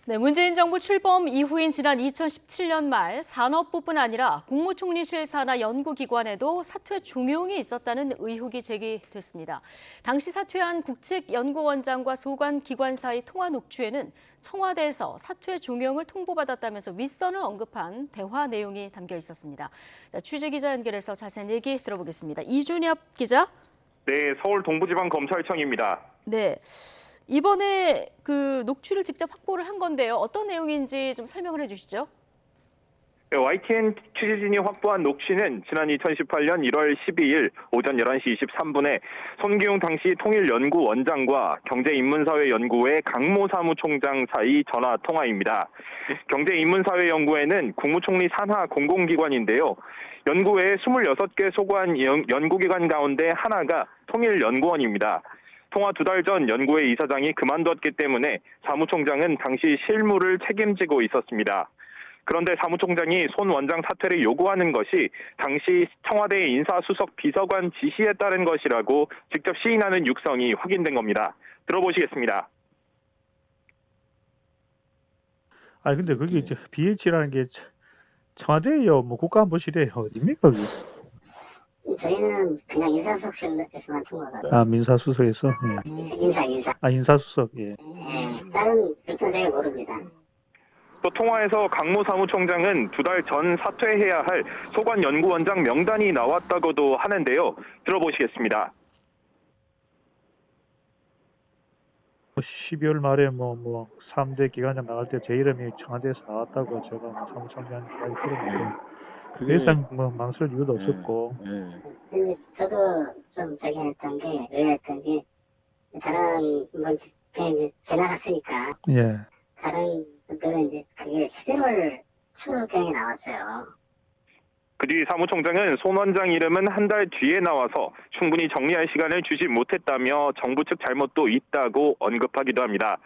네, 문재인 정부 출범 이후인 지난 2017년 말 산업부뿐 아니라 국무총리실 산하 연구기관에도 사퇴 종용이 있었다는 의혹이 제기됐습니다. 당시 사퇴한 국책연구원장과 소관기관사의 통화 녹취에는 청와대에서 사퇴 종용을 통보받았다면서 윗선을 언급한 대화 내용이 담겨 있었습니다. 자, 취재기자 연결해서 자세한 얘기 들어보겠습니다. 이준엽 기자. 네, 서울 동부지방검찰청입니다. 네. 이번에 그 녹취를 직접 확보를 한 건데요. 어떤 내용인지 좀 설명을 해주시죠. YTN 취재진이 확보한 녹취는 지난 2018년 1월 12일 오전 11시 23분에 손기웅 당시 통일연구원장과 경제인문사회연구회 강모 사무총장 사이 전화 통화입니다. 경제인문사회연구회는 국무총리 산하 공공기관인데요. 연구회에 26개 소관 연구기관 가운데 하나가 통일연구원입니다. 통화 2달 전 연구회 이사장이 그만뒀기 때문에 사무총장은 당시 실무를 책임지고 있었습니다. 그런데 사무총장이 손 원장 사퇴를 요구하는 것이 당시 청와대 인사수석 비서관 지시에 따른 것이라고 직접 시인하는 육성이 확인된 겁니다. 들어보시겠습니다. 근데 거기 이제 BH라는 게 청와대예요, 뭐 국가안보실이에요, 어디입니까 그게? 저희는 그냥 인사수석실에서만 통과가. 민사수석에서. 예. 인사. 인사수석. 예. 다른 루트는 제가 모릅니다. 또 통화에서 강모 사무총장은 2달 전 사퇴해야 할 소관연구원장 명단이 나왔다고도 하는데요. 들어보시겠습니다. 12월 말에 3대 기관장 나갈 때 제 이름이 청와대에서 나왔다고 제가 사무총장 이야기 들었는데 그 이상 망설 이유도 없었고. 근데 저도 좀 했던 게 의아했던 게 다른 그냥 이제 지나갔으니까 예. 다른 분들은 이제 그게 11월 초경에 나왔어요. 그 뒤 사무총장은 손 원장 이름은 한 달 뒤에 나와서 충분히 정리할 시간을 주지 못했다며 정부 측 잘못도 있다고 언급하기도 합니다.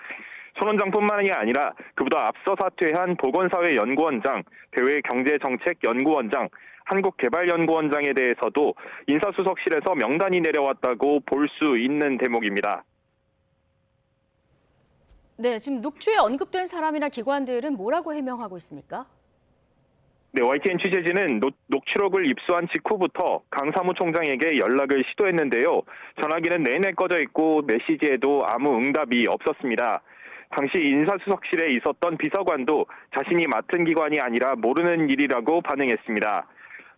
손 원장뿐만이 아니라 그보다 앞서 사퇴한 보건사회연구원장, 대외경제정책연구원장, 한국개발연구원장에 대해서도 인사수석실에서 명단이 내려왔다고 볼 수 있는 대목입니다. 네, 지금 녹취에 언급된 사람이나 기관들은 뭐라고 해명하고 있습니까? 네, YTN 취재진은 녹취록을 입수한 직후부터 강 사무총장에게 연락을 시도했는데요. 전화기는 내내 꺼져 있고 메시지에도 아무 응답이 없었습니다. 당시 인사수석실에 있었던 비서관도 자신이 맡은 기관이 아니라 모르는 일이라고 반응했습니다.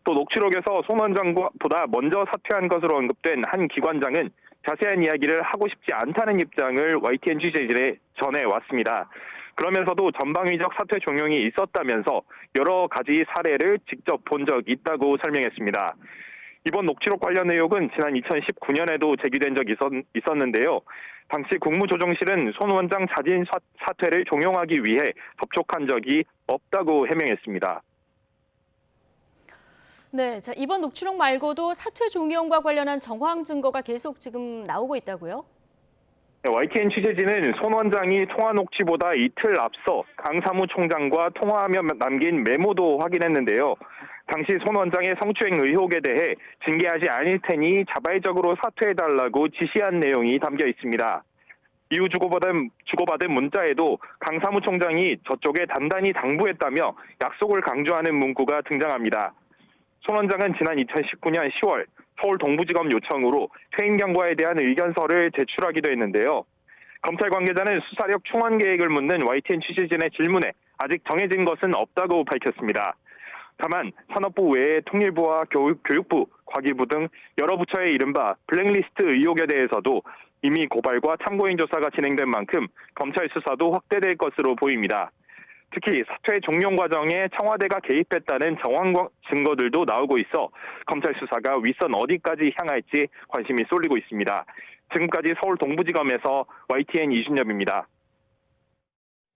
또 녹취록에서 손 원장보다 먼저 사퇴한 것으로 언급된 한 기관장은 자세한 이야기를 하고 싶지 않다는 입장을 YTN 취재진에 전해왔습니다. 그러면서도 전방위적 사퇴 종용이 있었다면서 여러 가지 사례를 직접 본 적 있다고 설명했습니다. 이번 녹취록 관련 의혹은 지난 2019년에도 제기된 적이 있었는데요. 당시 국무조정실은 손 원장 자진 사퇴를 종용하기 위해 접촉한 적이 없다고 해명했습니다. 네, 자, 이번 녹취록 말고도 사퇴 종용과 관련한 정황 증거가 계속 지금 나오고 있다고요? YTN 취재진은 손 원장이 통화 녹취보다 이틀 앞서 강 사무총장과 통화하며 남긴 메모도 확인했는데요. 당시 손 원장의 성추행 의혹에 대해 징계하지 않을 테니 자발적으로 사퇴해달라고 지시한 내용이 담겨 있습니다. 이후 주고받은 문자에도 강 사무총장이 저쪽에 단단히 당부했다며 약속을 강조하는 문구가 등장합니다. 손 원장은 지난 2019년 10월 서울 동부지검 요청으로 퇴임 경과에 대한 의견서를 제출하기도 했는데요. 검찰 관계자는 수사력 충원 계획을 묻는 YTN 취재진의 질문에 아직 정해진 것은 없다고 밝혔습니다. 다만 산업부 외에 통일부와 교육부, 과기부 등 여러 부처의 이른바 블랙리스트 의혹에 대해서도 이미 고발과 참고인 조사가 진행된 만큼 검찰 수사도 확대될 것으로 보입니다. 특히 사퇴 종용 과정에 청와대가 개입했다는 정황 증거들도 나오고 있어 검찰 수사가 윗선 어디까지 향할지 관심이 쏠리고 있습니다. 지금까지 서울 동부지검에서 YTN 이준엽입니다.